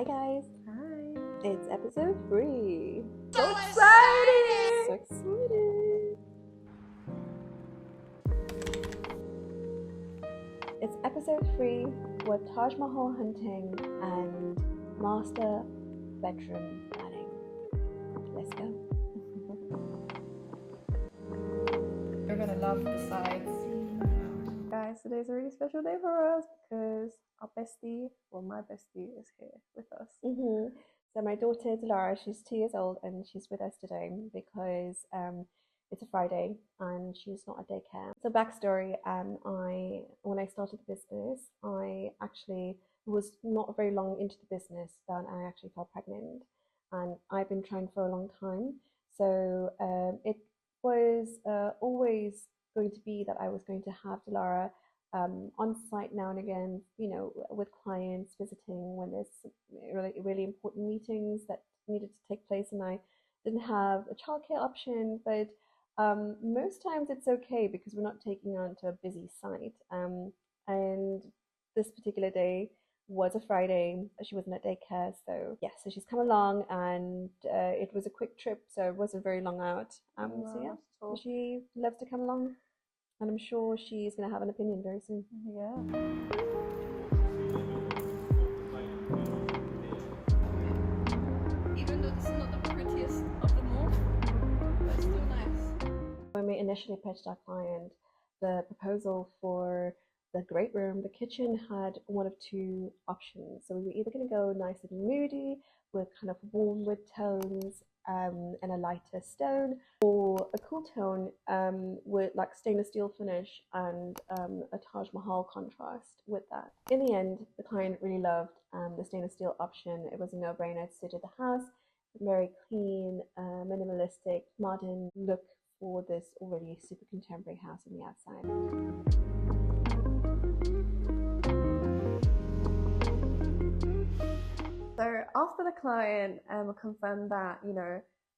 Hi guys. Hi. It's episode 3. So exciting! So excited. It's episode 3 with Taj Mahal hunting and master bedroom planning. Let's go. You're gonna love the sides. Guys, today's a really special day for us because our bestie, well, my bestie, is here with us. So my daughter Delara, she's 2 years old and she's with us today because it's a Friday and she's not at daycare. So backstory, when I started the business, I actually was not very long into the business that I actually fell pregnant, and I've been trying for a long time. So it was always going to be that I was going to have Delara on site now and again, with clients visiting when there's really important meetings that needed to take place, and I didn't have a childcare option. But most times it's okay because we're not taking her onto a busy site. And this particular day was a Friday. She wasn't at daycare, so yeah. So she's come along, and it was a quick trip, so it wasn't very long out. So yeah, she loves to come along, and I'm sure she's going to have an opinion very soon. Yeah. Even though this is not the prettiest of them all, but it's still nice. When we initially pitched our client the proposal for the great room, the kitchen had one of two options. So we were either going to go nice and moody with kind of warm wood tones and a lighter stone, or a cool tone with like stainless steel finish and a Taj Mahal contrast with that. In the end, the client really loved the stainless steel option. It was a no-brainer. It suited the house. Very clean, minimalistic, modern look for this already super contemporary house on the outside. So after the client confirmed that,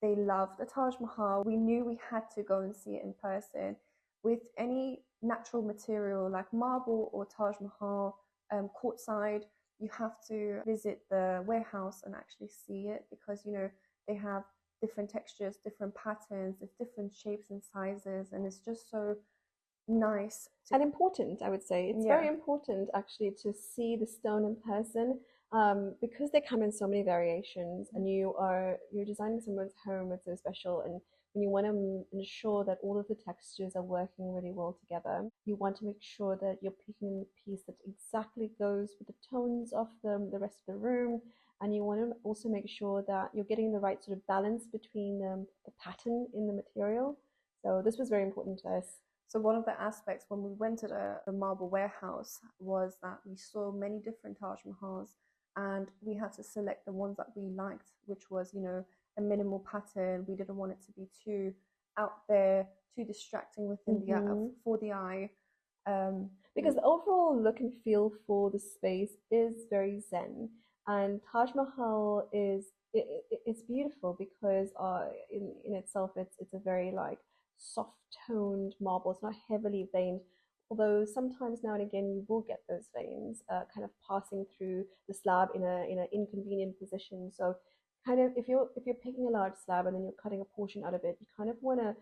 they loved the Taj Mahal, we knew we had to go and see it in person. With any natural material like marble or Taj Mahal courtside, you have to visit the warehouse and actually see it because, they have different textures, different patterns, there's different shapes and sizes, and it's just so nice. And important, I would say. It's very important actually to see the stone in person, because they come in so many variations, and you're designing someone's home. It's so special, and when you want to ensure that all of the textures are working really well together, you want to make sure that you're picking the piece that exactly goes with the tones of the rest of the room, and you want to also make sure that you're getting the right sort of balance between the pattern in the material. So this was very important to us. So one of the aspects when we went to the marble warehouse was that we saw many different Taj Mahals, and we had to select the ones that we liked, which was, a minimal pattern. We didn't want it to be too out there, too distracting within for the eye. Because the overall look and feel for the space is very zen, and Taj Mahal it's beautiful because in itself it's a very like soft toned marble. It's not heavily veined, although sometimes now and again you will get those veins kind of passing through the slab in an inconvenient position. So kind of if you're picking a large slab and then you're cutting a portion out of it, you kind of want to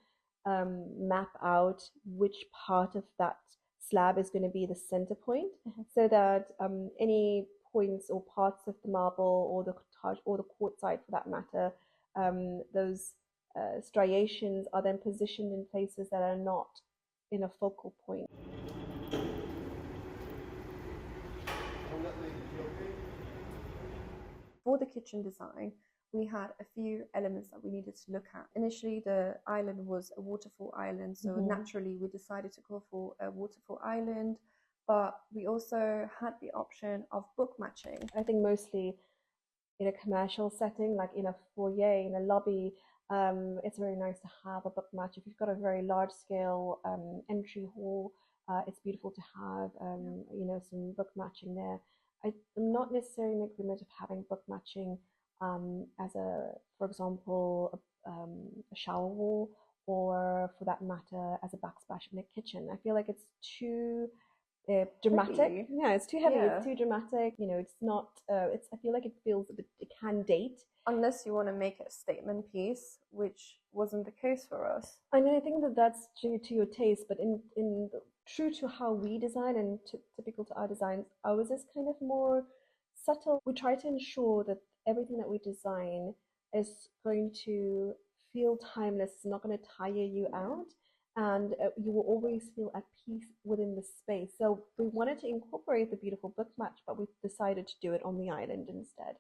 map out which part of that slab is going to be the center point, so that any points or parts of the marble or the Taj or the quartzite for that matter, those striations are then positioned in places that are not in a focal point. For the kitchen design, we had a few elements that we needed to look at. Initially, the island was a waterfall island, so naturally we decided to go for a waterfall island, but we also had the option of book matching. I think mostly in a commercial setting, like in a foyer, in a lobby, it's very nice to have a book match. If you've got a very large scale entry hall, it's beautiful to have some book matching there. I'm not necessarily in agreement of having book matching as for example, a shower wall, or for that matter, as a backsplash in a kitchen. I feel like it's too dramatic. Heavy. Yeah, it's too heavy. It's Yeah. too dramatic. You know, it's not. It's. I feel like it feels a bit. It can date. Unless you want to make it a statement piece, which wasn't the case for us. And I think that that's due to your taste, but true to how we design and typical to our designs, ours is kind of more subtle. We try to ensure that everything that we design is going to feel timeless. It's not going to tire you out, and you will always feel at peace within the space. So we wanted to incorporate the beautiful book match, but we decided to do it on the island instead.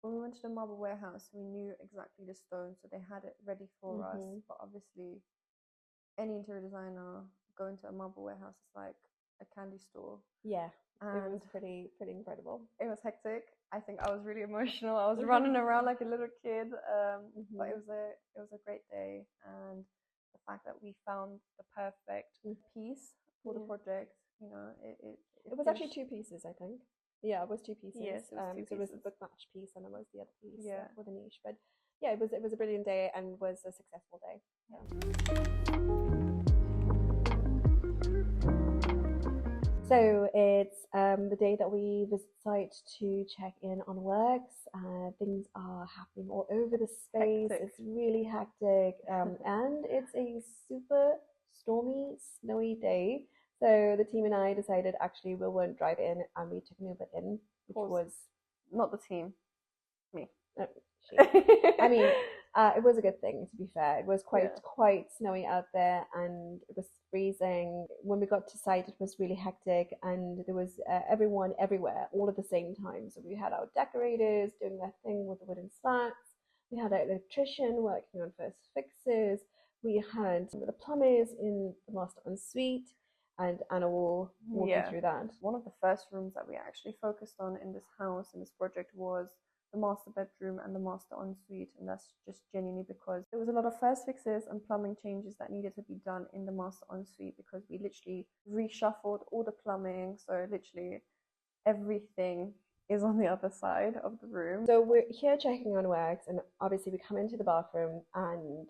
When we went to the marble warehouse, we knew exactly the stone, so they had it ready for us. But obviously, any interior designer going to a marble warehouse is like a candy store. Yeah, it was And pretty incredible. it was hectic. I think I was really emotional. I was running around like a little kid. But it was a great day, and the fact that we found the perfect piece for the project, you know, It was actually two pieces, I think. Yeah, it was two pieces. Yes, it was two so it was the pieces. book match piece, and then was the other piece Yeah. for the niche. But yeah, it was a brilliant day and was a successful day. So it's the day that we visit site to check in on works. Things are happening all over the space. Hectic. It's really hectic, and it's a super stormy, snowy day. So the team and I decided actually we won't drive in, and we took an Uber in, which was not the team, me. She. I mean, it was a good thing, to be fair. It was quite snowy out there, and it was freezing. When we got to site, it was really hectic, and there was everyone everywhere all at the same time. So we had our decorators doing their thing with the wooden slats. We had our electrician working on first fixes. We had some of the plumbers in the master ensuite, and Anna will walk you through that. One of the first rooms that we actually focused on in this house, in this project, was the master bedroom and the master ensuite, and that's just genuinely because there was a lot of first fixes and plumbing changes that needed to be done in the master ensuite, because we literally reshuffled all the plumbing, so literally everything is on the other side of the room. So we're here checking on works, and obviously we come into the bathroom, and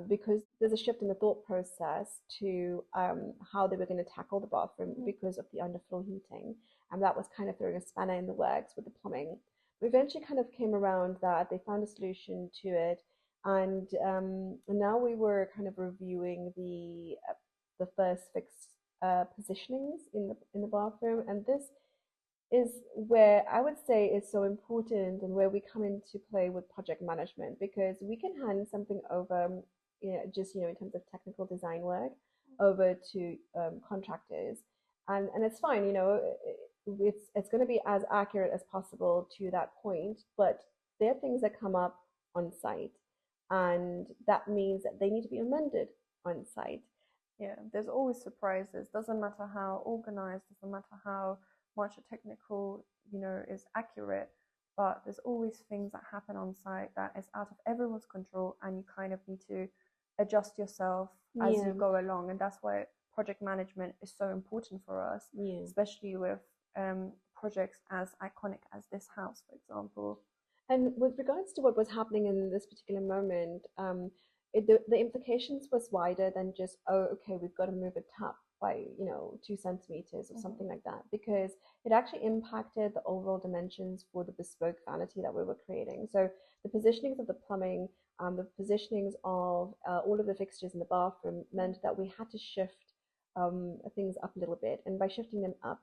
because there's a shift in the thought process to how they were going to tackle the bathroom because of the underfloor heating, and that was kind of throwing a spanner in the works with the plumbing. We eventually kind of came around that they found a solution to it, and now we were kind of reviewing the first fix positionings in the bathroom, and this is where I would say is so important and where we come into play with project management, because we can hand something over, just in terms of technical design work, over to contractors, and it's fine, it's going to be as accurate as possible to that point, but there are things that come up on site, and that means that they need to be amended on site. Yeah, there's always surprises. Doesn't matter how organized, doesn't matter how much a technical, is accurate, but there's always things that happen on site that is out of everyone's control, and you kind of need to adjust yourself as you go along. And that's why project management is so important for us, especially with projects as iconic as this house, for example. And with regards to what was happening in this particular moment, the implications was wider than just, oh, okay, we've got to move a tap by 2 centimeters or something like that, because it actually impacted the overall dimensions for the bespoke vanity that we were creating. So the positionings of the plumbing, the positionings of all of the fixtures in the bathroom meant that we had to shift things up a little bit, and by shifting them up,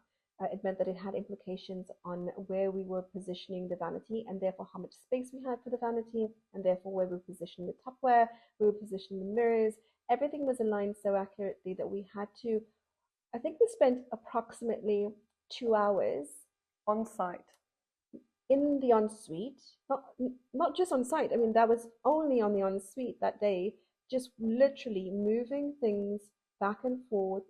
it meant that it had implications on where we were positioning the vanity, and therefore how much space we had for the vanity, and therefore where we were positioning the Tupperware, we were positioning the mirrors. Everything was aligned so accurately that we had to, I think we spent approximately 2 hours on site in the ensuite, not just on site. I mean, that was only on the ensuite that day, just literally moving things back and forth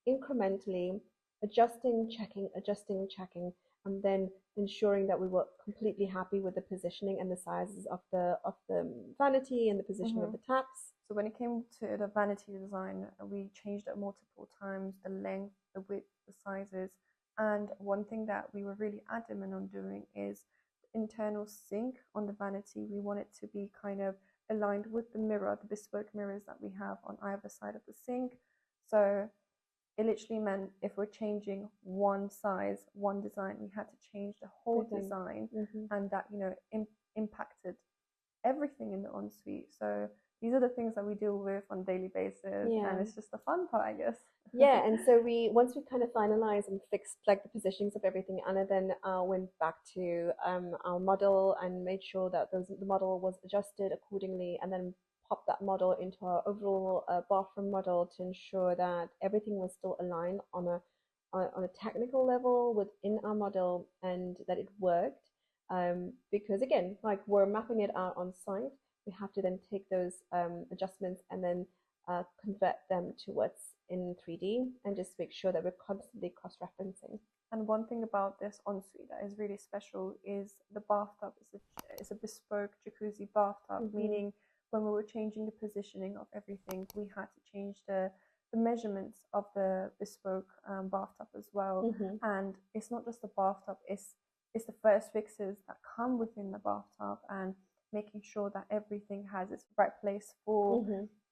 incrementally, adjusting, checking, and then ensuring that we were completely happy with the positioning and the sizes of the vanity and the position of the taps. So when it came to the vanity design, we changed it multiple times: the length, the width, the sizes, And one thing that we were really adamant on doing is internal sink on the vanity. We want it to be kind of aligned with the mirror, the bespoke mirrors that we have on either side of the sink. So it literally meant if we're changing one size, one design, we had to change the whole design, and that, you know, impacted everything in the ensuite. So these are the things that we deal with on a daily basis, and it's just the fun part, I guess. Yeah, and so once we kind of finalized and fixed like the positionings of everything, Anna then went back to our model and made sure that the model was adjusted accordingly, and then popped that model into our overall bathroom model to ensure that everything was still aligned on a technical level within our model, and that it worked. Because again, like we're mapping it out on site, we have to then take those adjustments and then convert them to what's in 3D, and just make sure that we're constantly cross-referencing. And one thing about this ensuite that is really special is the bathtub is a bespoke jacuzzi bathtub, meaning when we were changing the positioning of everything, we had to change the measurements of the bespoke bathtub as well. And it's not just the bathtub, it's the first fixes that come within the bathtub, and making sure that everything has its right place for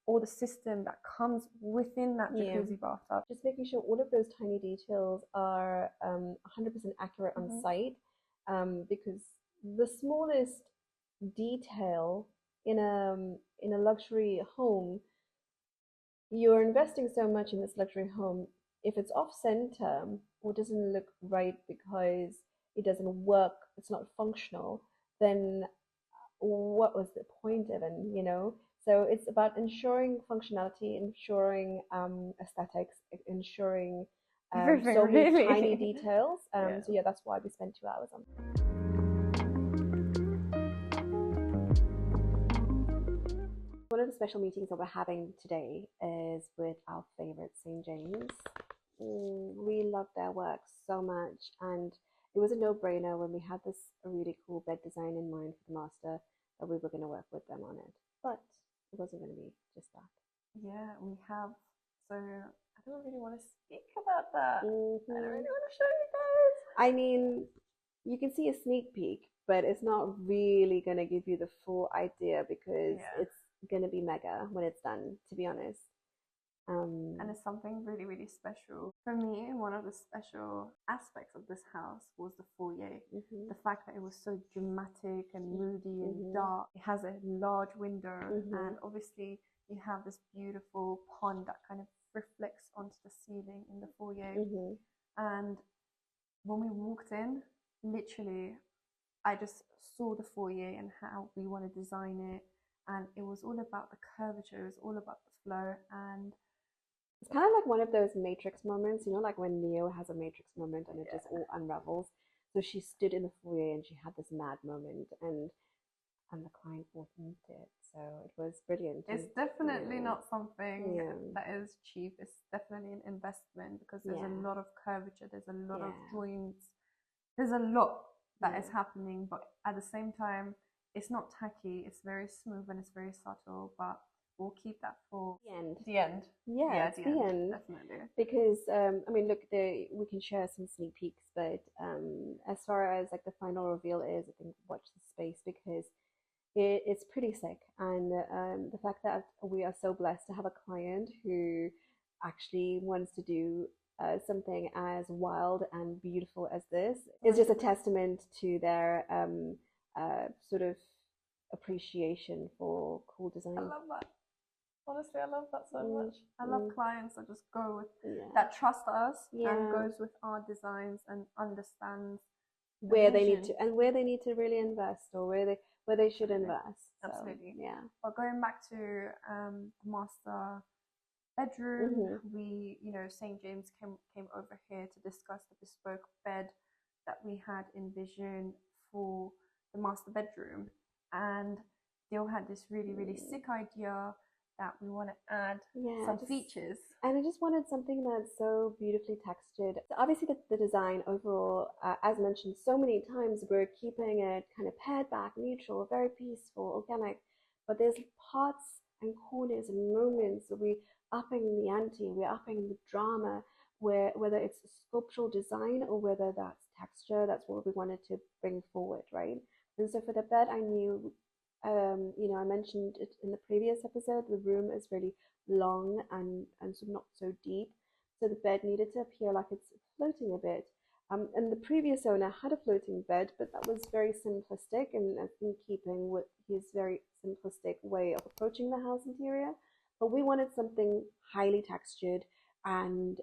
all the system that comes within that jacuzzi bathtub. Just making sure all of those tiny details are 100% accurate on site, because the smallest detail in a luxury home, you're investing so much in this luxury home. If it's off center or doesn't look right because it doesn't work, it's not functional, then what was the point even, you know? So it's about ensuring functionality, ensuring aesthetics, ensuring so many tiny details. So yeah, that's why we spent 2 hours on it. One of the special meetings that we're having today is with our favorite St. James. We love their work so much, and it was a no-brainer when we had this really cool bed design in mind for the master that we were going to work with them on it. But it wasn't going to be just that. Yeah, we have. So I don't really want to speak about that. I don't really want to show you guys. I mean, you can see a sneak peek, but it's not really going to give you the full idea, because it's going to be mega when it's done, to be honest. And it's something really, really special. For me, one of the special aspects of this house was the foyer. The fact that it was so dramatic and moody and dark. It has a large window, and obviously you have this beautiful pond that kind of reflects onto the ceiling in the foyer. And when we walked in, literally, I just saw the foyer and how we want to design it. And it was all about the curvature, it was all about the flow. And it's kind of like one of those Matrix moments, you know, like when Neo has a Matrix moment and it just all unravels. So she stood in the foyer and she had this mad moment, and the client bought into it. So it was brilliant. It's definitely not something that is cheap. It's definitely an investment, because there's a lot of curvature, there's a lot of joints, there's a lot that is happening, but at the same time, it's not tacky, it's very smooth and it's very subtle, but we'll keep that for the end. The end. Yeah, it's the end. Definitely. Because I mean, look, we can share some sneak peeks, but as far as like the final reveal is, I think watch the space, because it's pretty sick. And the fact that we are so blessed to have a client who actually wants to do something as wild and beautiful as this is just a testament to their sort of appreciation for cool design. I love that. Honestly, I love that so much. I love clients that just go with that trust us and goes with our designs and understands where they need to really invest, or where they should invest. Absolutely. So, yeah. But going back to the master bedroom, we, you know, St. James came over here to discuss the bespoke bed that we had envisioned for the master bedroom, and they all had this really, really sick idea that we want to add some features. And I just wanted something that's so beautifully textured. So obviously the design overall, as mentioned so many times, we're keeping it kind of pared back, neutral, very peaceful, organic. But there's parts and corners and moments where we're upping the ante, we're upping the drama, whether it's sculptural design or whether that's texture, that's what we wanted to bring forward, right? And so for the bed, I knew, I mentioned it in the previous episode, the room is really long and so not so deep. So the bed needed to appear like it's floating a bit. And the previous owner had a floating bed, but that was very simplistic and in keeping with his very simplistic way of approaching the house interior. But we wanted something highly textured and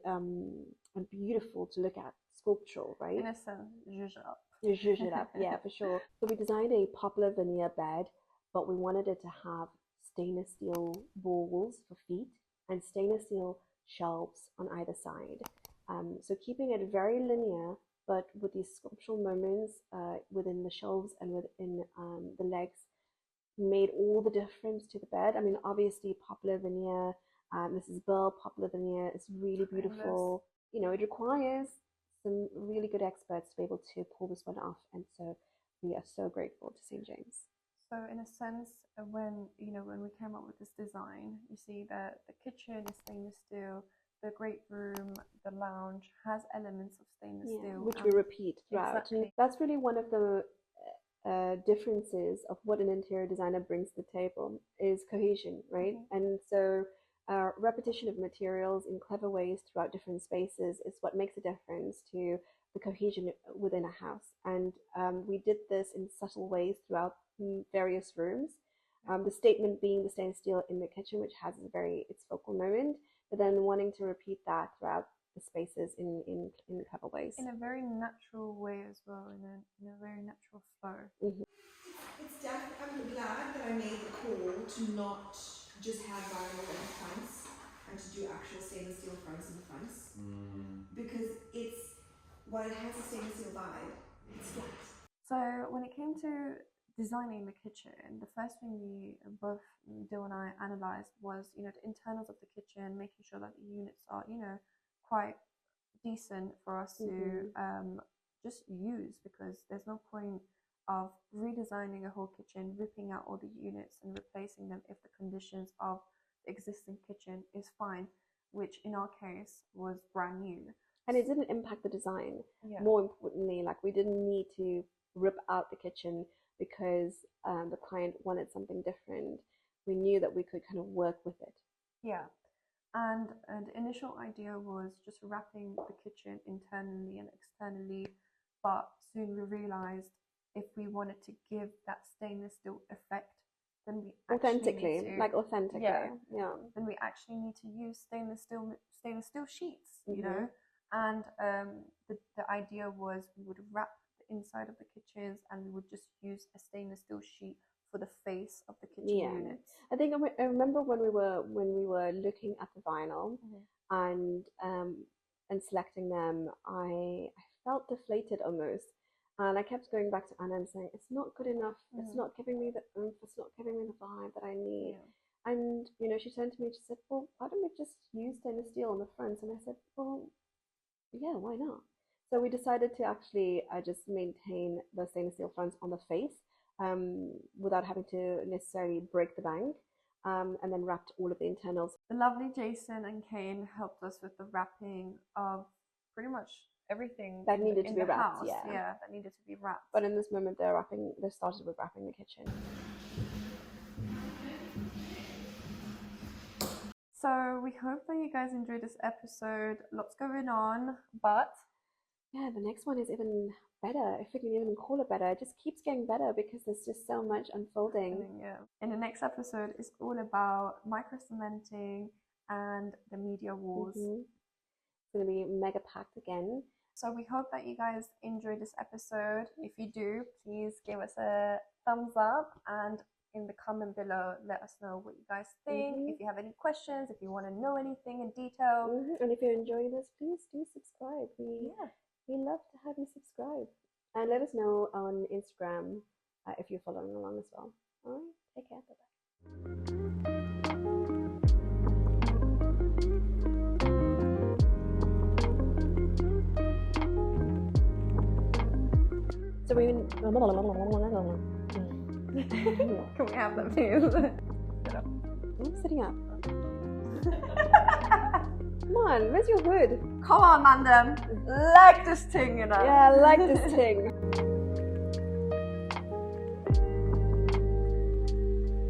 beautiful to look at, sculptural, right? In a sense, zhuzh up. Zhuzh it up, yeah, for sure. So we designed a poplar veneer bed, but we wanted it to have stainless steel walls for feet and stainless steel shelves on either side. So keeping it very linear, but with these sculptural moments within the shelves and within the legs made all the difference to the bed. I mean, obviously, poplar veneer, this is Burl poplar veneer, is really beautiful. You know, it requires some really good experts to be able to pull this one off, and so we are so grateful to St. James. So in a sense, when we came up with this design, you see that the kitchen is stainless steel, the great room, the lounge has elements of stainless steel, which we repeat throughout. Exactly. And that's really one of the differences of what an interior designer brings to the table is cohesion, right? And so repetition of materials in clever ways throughout different spaces is what makes a difference to the cohesion within a house. And we did this in subtle ways throughout various rooms. The statement being the stainless steel in the kitchen, which has its focal moment, but then wanting to repeat that throughout the spaces in clever ways. In a very natural way as well, in a very natural flow. It's definitely, I'm glad that I made the call to not just have vinyl on the fronts and to do actual stainless steel fronts in the fronts. Because while it has a stainless steel vibe, it's flat. So when it came to designing the kitchen, the first thing both Dill and I analysed was, the internals of the kitchen, making sure that the units are, quite decent for us to just use, because there's no point of redesigning a whole kitchen, ripping out all the units and replacing them if the conditions of the existing kitchen is fine, which in our case was brand new. And it didn't impact the design. More importantly, like, we didn't need to rip out the kitchen because the client wanted something different. We knew that we could kind of work with it. Yeah. And the initial idea was just wrapping the kitchen internally and externally, but soon we realized if we wanted to give that stainless steel effect, then we authentically, yeah, then we actually need to use stainless steel sheets, you know. And the idea was we would wrap the inside of the kitchens and we would just use a stainless steel sheet for the face of the kitchen units. I think I remember when we were looking at the vinyl and selecting them, I felt deflated almost, and I kept going back to Anna and saying, it's not good enough. It's not giving me the oomph. It's not giving me the vibe that I need. And she turned to me and she said, well, why don't we just use stainless steel on the fronts? And I said, well, yeah, why not? So we decided to actually just maintain the stainless steel fronts on the face without having to necessarily break the bank, and then wrapped all of the internals. The lovely Jason and Kane helped us with the wrapping of pretty much everything that needed to be wrapped. House. Yeah, that needed to be wrapped. But in this moment, they started with wrapping the kitchen. So we hope that you guys enjoyed this episode. Lots going on, but yeah, the next one is even better, if we can even call it better. It just keeps getting better because there's just so much unfolding. Yeah. In the next episode, it's all about micro cementing and the media walls. It's going to be mega packed again. So we hope that you guys enjoyed this episode. If you do, please give us a thumbs up, and in the comment below, let us know what you guys think. If you have any questions, if you want to know anything in detail. And if you're enjoying this, please do subscribe. We love to have you subscribe. And let us know on Instagram if you're following along as well. All right, take care. Bye-bye. So Can we have that, please? I'm sitting up. Come on, where's your wood? Come on, man, them. Like this thing, you know. Yeah, I like this thing.